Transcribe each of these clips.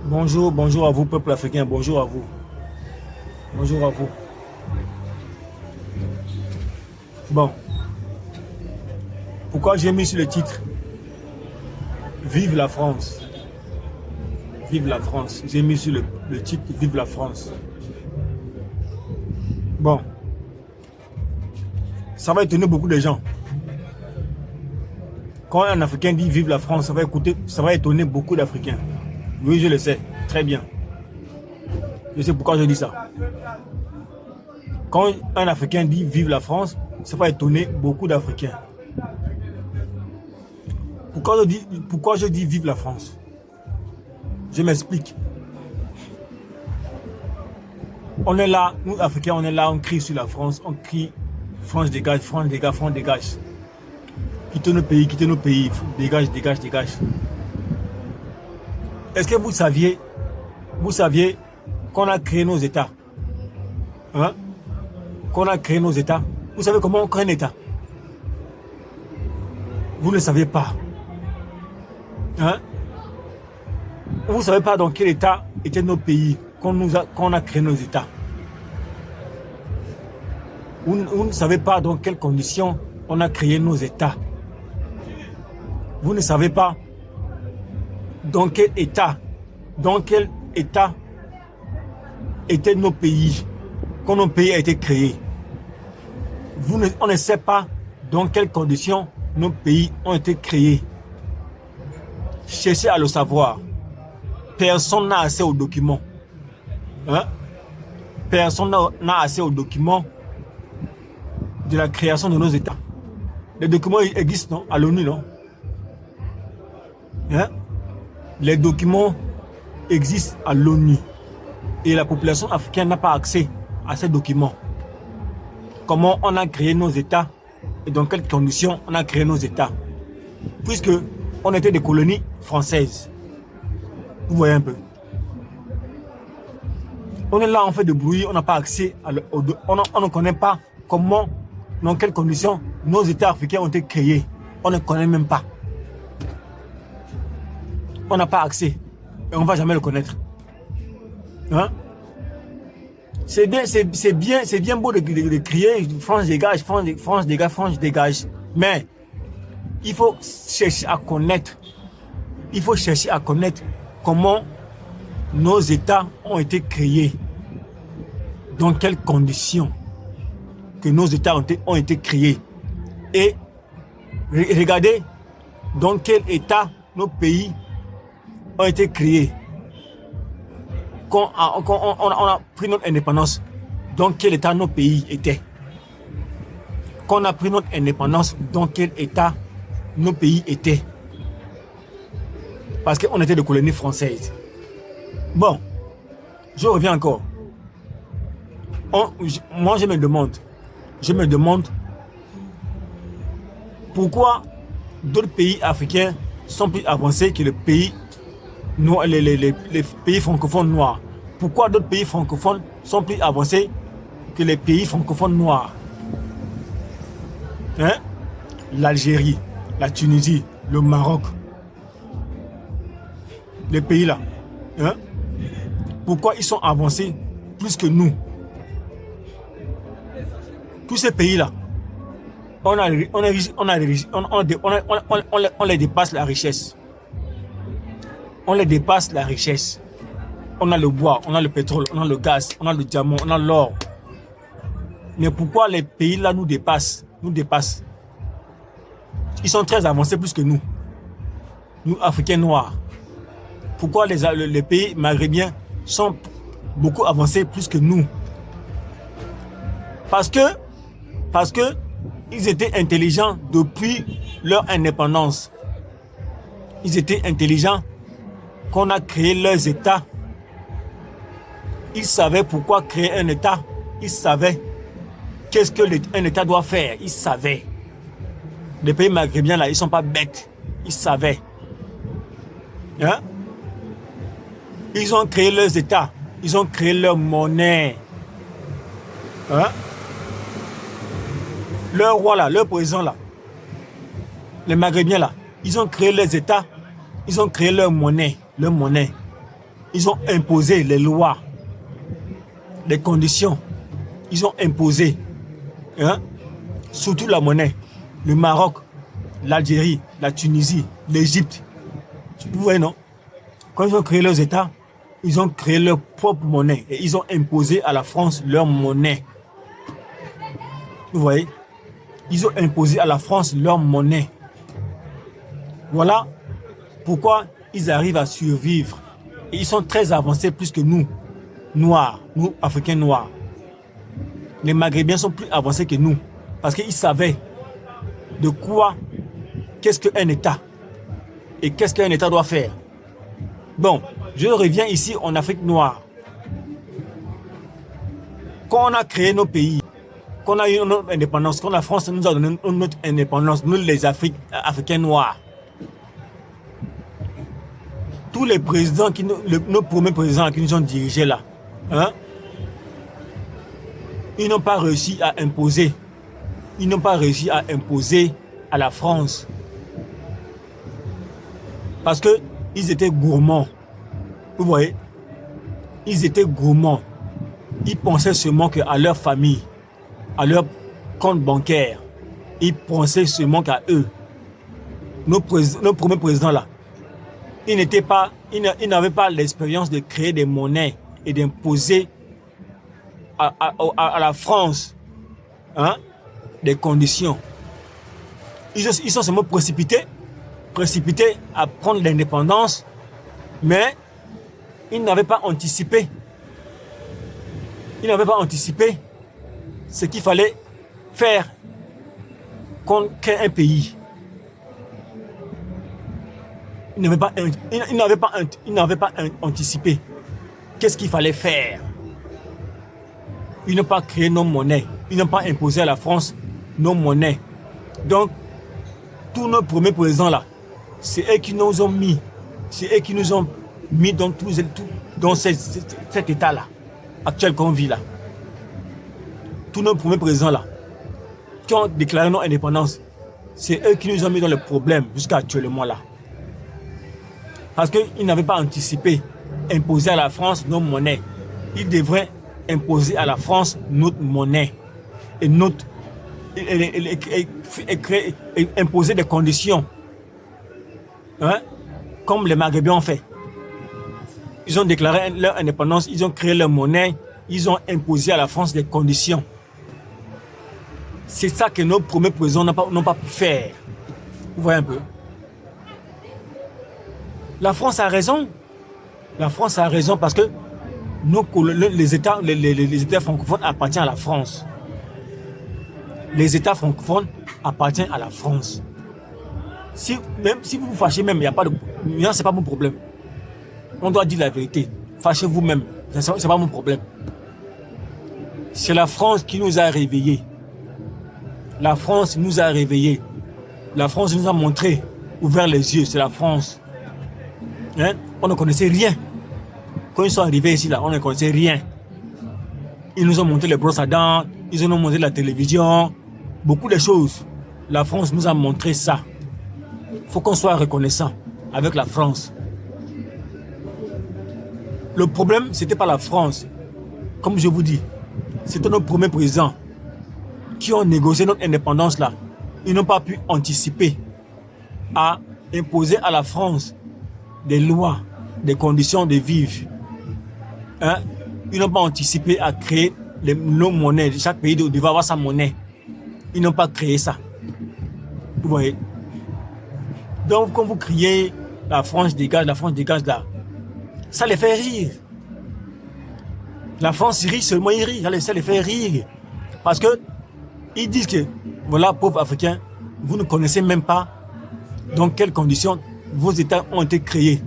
Bonjour, bonjour à vous, peuple africain, bonjour à vous. Bonjour à vous. Bon, pourquoi j'ai mis sur le titre Vive la France? Vive la France. J'ai mis sur le titre Vive la France. Bon, ça va étonner beaucoup de gens. Quand un Africain dit Vive la France, ça va étonner beaucoup d'Africains. Oui, je le sais, très bien. Je sais pourquoi je dis ça. Quand un Africain dit Vive la France, ça va étonner beaucoup d'Africains. Pourquoi je dis Vive la France? Je m'explique. On est là, nous Africains, on est là, on crie sur la France, on crie France dégage, France dégage, France dégage. Quittez nos pays, dégage, dégage, dégage. Est-ce que vous saviez qu'on a créé nos États? Hein? Qu'on a créé nos États. Vous savez comment on crée un État? Vous ne savez pas. Hein? Vous ne savez pas dans quel État étaient nos pays qu'on a créé nos États. Vous ne savez pas dans quelles conditions on a créé nos États. Vous ne savez pas dans quel État étaient nos pays, quand nos pays a été créés. On ne sait pas dans quelles conditions nos pays ont été créés. Cherchez à le savoir. Personne n'a accès aux documents. Hein? Personne n'a accès aux documents de la création de nos États. Les documents existent, non? À l'ONU, non? Hein? Les documents existent à l'ONU. Et la population africaine n'a pas accès à ces documents. Comment on a créé nos États et dans quelles conditions on a créé nos États. Puisque on était des colonies françaises. Vous voyez un peu. On est là, on fait de bruit, on n'a pas accès, on ne connaît pas comment, dans quelles conditions nos États africains ont été créés. On ne connaît même pas. On n'a pas accès et on ne va jamais le connaître. Hein? C'est bien beau de crier France dégage, France dégage, France dégage. Mais il faut chercher à connaître. Il faut chercher à connaître comment nos États ont été créés. Dans quelles conditions que nos États ont été créés. Et regardez dans quel état nos pays ont été créés. Quand on a pris notre indépendance, dans quel état nos pays étaient. Quand on a pris notre indépendance, dans quel état nos pays étaient. Parce qu'on était des colonies françaises. Bon, je reviens encore. Moi, je me demande pourquoi d'autres pays africains sont plus avancés que les pays francophones noirs. Pourquoi d'autres pays francophones sont plus avancés que les pays francophones noirs? Hein? L'Algérie, la Tunisie, le Maroc, les pays là. Hein? Pourquoi ils sont avancés plus que nous? Tous ces pays-là, on les dépasse la richesse. On les dépasse la richesse. On a le bois, on a le pétrole, on a le gaz, on a le diamant, on a l'or. Mais pourquoi les pays-là nous dépassent? Ils sont très avancés plus que nous. Nous, Africains noirs. Pourquoi les pays maghrébiens sont beaucoup avancés plus que nous? Parce que ils étaient intelligents depuis leur indépendance. Ils étaient intelligents quand on a créé leurs États. Ils savaient pourquoi créer un État. Ils savaient qu'est-ce qu'un État doit faire. Ils savaient. Les pays maghrébiens là, ils ne sont pas bêtes. Ils savaient. Hein? Ils ont créé leurs États. Ils ont créé leur monnaie. Hein? Leur roi là, leur président là, les Maghrébiens là, ils ont créé leurs États, ils ont créé leur monnaie. Ils ont imposé les lois, les conditions. Ils ont imposé, hein, surtout la monnaie. Le Maroc, l'Algérie, la Tunisie, l'Égypte. Vous voyez, non? Quand ils ont créé leurs États, ils ont créé leur propre monnaie et ils ont imposé à la France leur monnaie. Vous voyez? Ils ont imposé à la France leur monnaie. Voilà pourquoi ils arrivent à survivre. Et ils sont très avancés plus que nous, noirs, nous, Africains noirs. Les Maghrébins sont plus avancés que nous parce qu'ils savaient de quoi, qu'est-ce qu'un État et qu'est-ce qu'un État doit faire. Bon, je reviens ici en Afrique noire. Quand on a créé nos pays, qu'on a eu notre indépendance, quand la France nous a donné notre indépendance, nous les Africains noirs, tous les présidents, nos premiers présidents qui nous ont dirigés là, hein, ils n'ont pas réussi à imposer. Ils n'ont pas réussi à imposer à la France. Parce qu'ils étaient gourmands. Vous voyez? Ils étaient gourmands. Ils pensaient seulement qu'à leur famille, à leur compte bancaire. Ils pensaient seulement qu'à eux. Nos premiers présidents là, ils n'avaient pas l'expérience de créer des monnaies et d'imposer à la France, hein, des conditions. Ils sont seulement précipités à prendre l'indépendance, mais ils n'avaient pas anticipé. Ils n'avaient pas anticipé ce qu'il fallait faire contre un pays. Ils n'avaient pas anticipé qu'est-ce qu'il fallait faire. Ils n'ont pas créé nos monnaies. Ils n'ont pas imposé à la France nos monnaies. Donc, tous nos premiers présidents là, c'est eux qui nous ont mis. C'est eux qui nous ont mis dans cet état-là, actuel qu'on vit là. Tous nos premiers présidents là, qui ont déclaré notre indépendance, c'est eux qui nous ont mis dans le problème jusqu'à actuellement là. Parce qu'ils n'avaient pas anticipé, imposer à la France nos monnaies. Ils devraient imposer à la France notre monnaie et imposer des conditions, hein, comme les Maghrébins ont fait. Ils ont déclaré leur indépendance, ils ont créé leur monnaie, ils ont imposé à la France des conditions. C'est ça que nos premiers présidents n'ont pas pu faire. Vous voyez un peu? La France a raison. La France a raison parce que les États francophones appartiennent à la France. Les États francophones appartiennent à la France. Même si vous vous fâchez même, il n'y a pas de... c'est pas mon problème. On doit dire la vérité. Fâchez-vous même. C'est pas mon problème. C'est la France qui nous a réveillés. La France nous a réveillés. La France nous a montré, ouvert les yeux. C'est la France. Hein? On ne connaissait rien. Quand ils sont arrivés ici, là, on ne connaissait rien. Ils nous ont montré les brosses à dents, ils nous ont montré la télévision, beaucoup de choses. La France nous a montré ça. Il faut qu'on soit reconnaissant avec la France. Le problème, ce n'était pas la France. Comme je vous dis, c'était nos premiers présidents qui ont négocié notre indépendance là. Ils n'ont pas pu anticiper à imposer à la France des lois, des conditions de vivre. Hein? Ils n'ont pas anticipé à créer nos monnaies. Chaque pays devait avoir sa monnaie. Ils n'ont pas créé ça. Vous voyez? Donc, quand vous criez la France dégage là, ça les fait rire. La France rit seulement, ils rient. Ça les fait rire. Parce que ils disent que, voilà, pauvres Africains, vous ne connaissez même pas dans quelles conditions vos États ont été créés.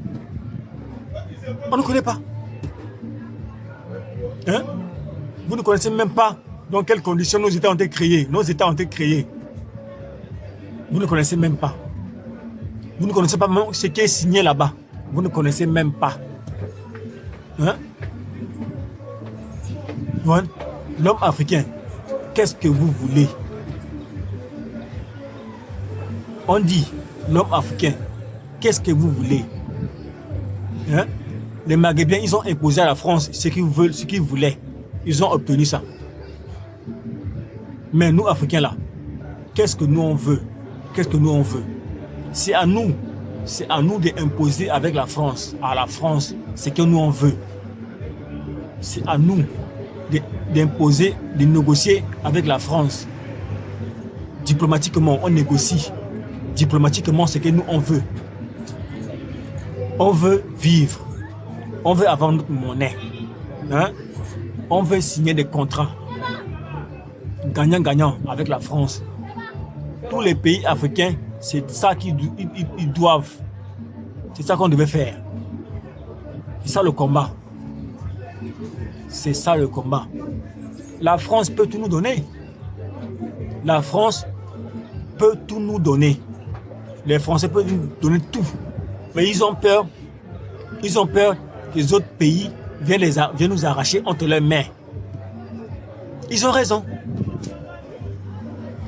On ne connaît pas. Hein? Vous ne connaissez même pas dans quelles conditions nos États ont été créés. Nos États ont été créés. Vous ne connaissez même pas. Vous ne connaissez pas même ce qui est signé là-bas. Vous ne connaissez même pas. Hein? Voilà. L'homme africain, qu'est-ce que vous voulez? On dit, l'homme africain, qu'est-ce que vous voulez? Hein? Les Maghrébiens, ils ont imposé à la France ce qu'ils veulent, ce qu'ils voulaient. Ils ont obtenu ça. Mais nous, Africains, là, qu'est-ce que nous on veut? Qu'est-ce que nous on veut? C'est à nous d'imposer avec la France, à la France, ce que nous on veut. C'est à nous d'imposer, de négocier avec la France. Diplomatiquement, on négocie. Diplomatiquement, ce que nous on veut. On veut vivre. On veut avoir notre monnaie. Hein? On veut signer des contrats. Gagnant-gagnant avec la France. Tous les pays africains, c'est ça qu'ils doivent. C'est ça qu'on devait faire. C'est ça le combat. C'est ça le combat. La France peut tout nous donner. La France peut tout nous donner. Les Français peuvent nous donner tout. Mais ils ont peur. Ils ont peur que les autres pays viennent nous arracher entre leurs mains. Ils ont raison.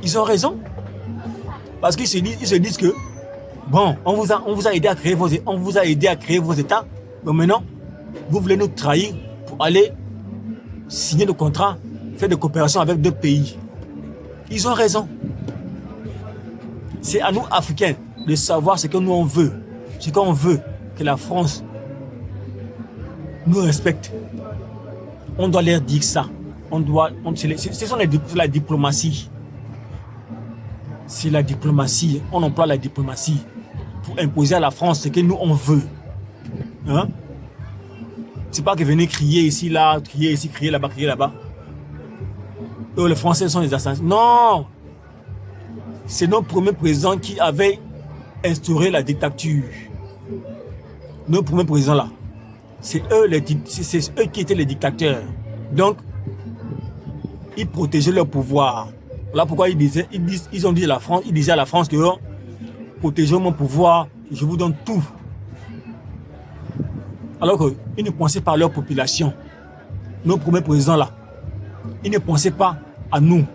Ils ont raison. Parce qu'ils se disent que, bon, on vous a aidé à créer vos États. Mais maintenant, vous voulez nous trahir pour aller signer des contrats, faire des coopérations avec d'autres pays. Ils ont raison. C'est à nous, Africains, de savoir ce que nous on veut. Ce qu'on veut que la France nous respecte. On doit leur dire ça. C'est la diplomatie. C'est la diplomatie. On emploie la diplomatie pour imposer à la France ce que nous on veut. Hein? C'est pas que venez crier ici, là, crier ici, crier là-bas, crier là-bas. Les Français sont des assassins. Non! C'est notre premier président qui avait instauré la dictature. Nos premiers présidents là. C'est eux qui étaient les dictateurs. Donc, ils protégeaient leur pouvoir. Voilà pourquoi ils ont dit à la France, ils disaient à la France que oh, protégez mon pouvoir, je vous donne tout. Alors qu'ils ne pensaient pas à leur population. Nos premiers présidents là, ils ne pensaient pas à nous.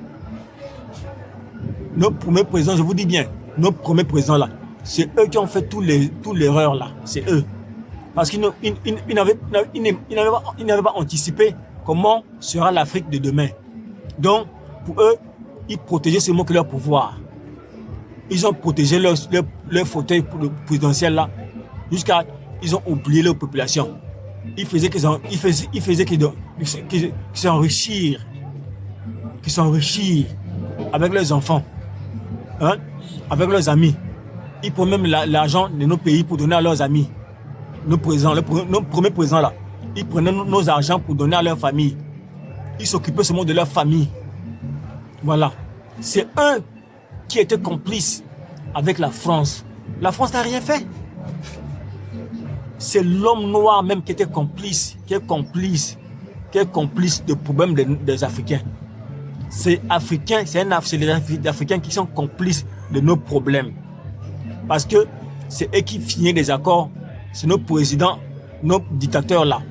Nos premiers présidents, je vous dis bien, nos premiers présidents là, c'est eux qui ont fait toute l'erreur là. C'est eux. Parce qu'ils n'avaient pas anticipé comment sera l'Afrique de demain. Donc, pour eux, ils protégeaient seulement que leur pouvoir. Ils ont protégé leur fauteuil présidentiel là, jusqu'à ils ont oublié leur population. Ils faisaient qu'ils s'enrichissent avec leurs enfants, hein, avec leurs amis. Ils prennent même l'argent de nos pays pour donner à leurs amis. Nos premiers présidents là, ils prenaient nos argents pour donner à leur famille. Ils s'occupaient seulement de leur famille. Voilà. C'est eux qui étaient complices avec la France. La France n'a rien fait. C'est l'homme noir même qui était complice, qui est complice des problèmes des Africains. C'est les Africains qui sont complices de nos problèmes. Parce que c'est eux qui signaient des accords, c'est nos présidents, nos dictateurs là,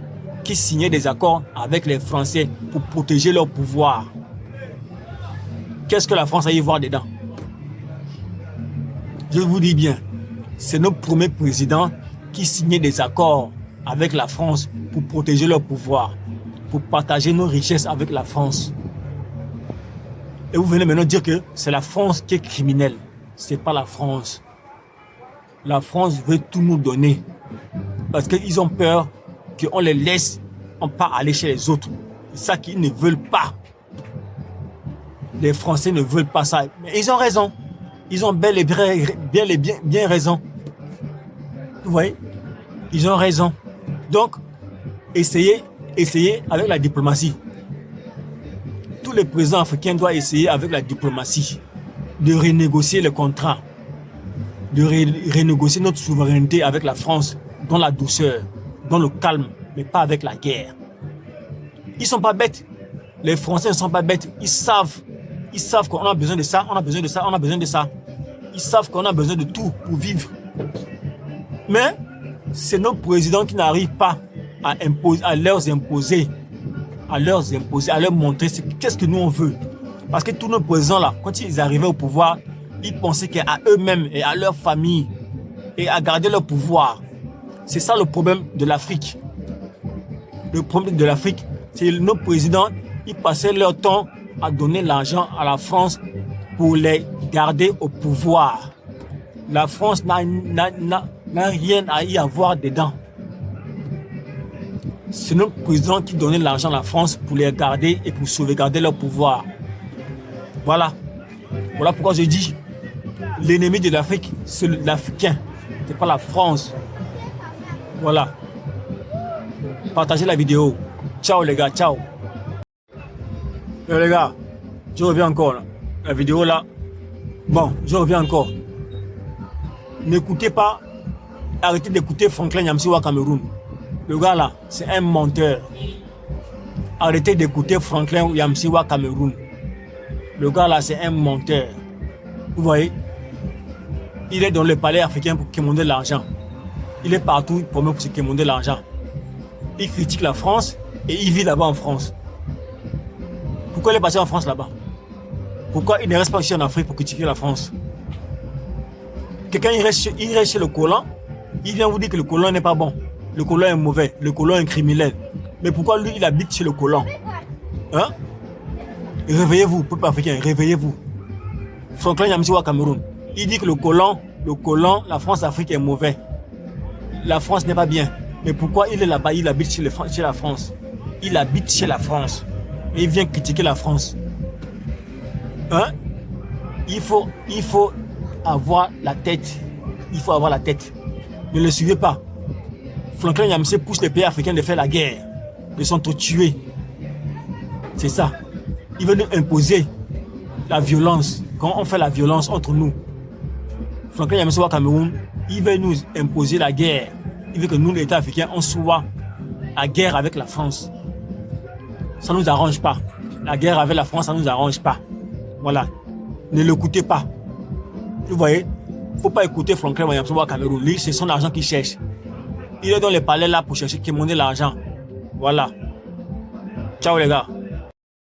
qui signaient des accords avec les Français pour protéger leur pouvoir. Qu'est-ce que la France a y voir dedans? Je vous dis bien, c'est nos premiers présidents qui signaient des accords avec la France pour protéger leur pouvoir, pour partager nos richesses avec la France. Et vous venez maintenant dire que c'est la France qui est criminelle. C'est pas la France. La France veut tout nous donner. Parce qu'ils ont peur qu'on les laisse pas aller chez les autres. C'est ça qu'ils ne veulent pas. Les Français ne veulent pas ça. Mais ils ont raison. Ils ont bien raison. Vous voyez? Ils ont raison. Donc, essayez avec la diplomatie. Tous les présidents africains doivent essayer avec la diplomatie de renégocier le contrat, de renégocier notre souveraineté avec la France dans la douceur, dans le calme, mais pas avec la guerre. Ils ne sont pas bêtes. Les Français ne sont pas bêtes. Ils savent qu'on a besoin de ça, on a besoin de ça, on a besoin de ça. Ils savent qu'on a besoin de tout pour vivre. Mais c'est nos présidents qui n'arrivent pas à leur imposer, à leur montrer qu'est-ce que nous on veut. Parce que tous nos présidents là, quand ils arrivaient au pouvoir, ils pensaient qu'à eux-mêmes et à leur famille et à garder leur pouvoir. C'est ça le problème de l'Afrique. Le problème de l'Afrique, c'est que nos présidents, ils passaient leur temps à donner l'argent à la France pour les garder au pouvoir. La France n'a rien à y avoir dedans. C'est nos présidents qui donnaient l'argent à la France pour les garder et pour sauvegarder leur pouvoir. Voilà. Voilà pourquoi je dis, l'ennemi de l'Afrique, c'est l'Africain. C'est pas la France. Voilà. Partagez la vidéo. Ciao les gars, ciao. Les gars, je reviens encore là. La vidéo là. Bon, je reviens encore. N'écoutez pas, arrêtez d'écouter Franklin Nyamsi Cameroun. Le gars là, c'est un menteur. Arrêtez d'écouter Franklin Nyamsi Cameroun. Le gars là, c'est un menteur. Vous voyez? Il est dans le palais africain pour quémander l'argent. Il est partout pour se quémander l'argent. Il critique la France et il vit là-bas en France. Pourquoi il est passé en France là-bas? Pourquoi il ne reste pas ici en Afrique pour critiquer la France? Quelqu'un il reste chez le colon, il vient vous dire que le colon n'est pas bon. Le colon est mauvais, le colon est criminel. Mais pourquoi lui il habite chez le colon? Hein? Réveillez-vous, peuple africain, réveillez-vous. Franklin Nyamsi Cameroun, il dit que le colon, la France-Afrique est mauvais. La France n'est pas bien. Mais pourquoi il est là-bas, il habite chez la France? Il habite chez la France. Et il vient critiquer la France. Hein? Il faut avoir la tête. Il faut avoir la tête. Ne le suivez pas. Franklin Nyamsi pousse les pays africains de faire la guerre, de s'entretuer. C'est ça. Il veut nous imposer la violence. Quand on fait la violence entre nous, Franklin Nyamsi Cameroun, il veut nous imposer la guerre. Il veut que nous, l'État africain, on soit à guerre avec la France. Ça ne nous arrange pas. La guerre avec la France, ça ne nous arrange pas. Voilà. Ne l'écoutez pas. Vous voyez, il ne faut pas écouter Franklin Nyamsi Cameroun. Lui, c'est son argent qu'il cherche. Il est dans les palais là pour chercher qui monnaie l'argent. Voilà. Ciao les gars.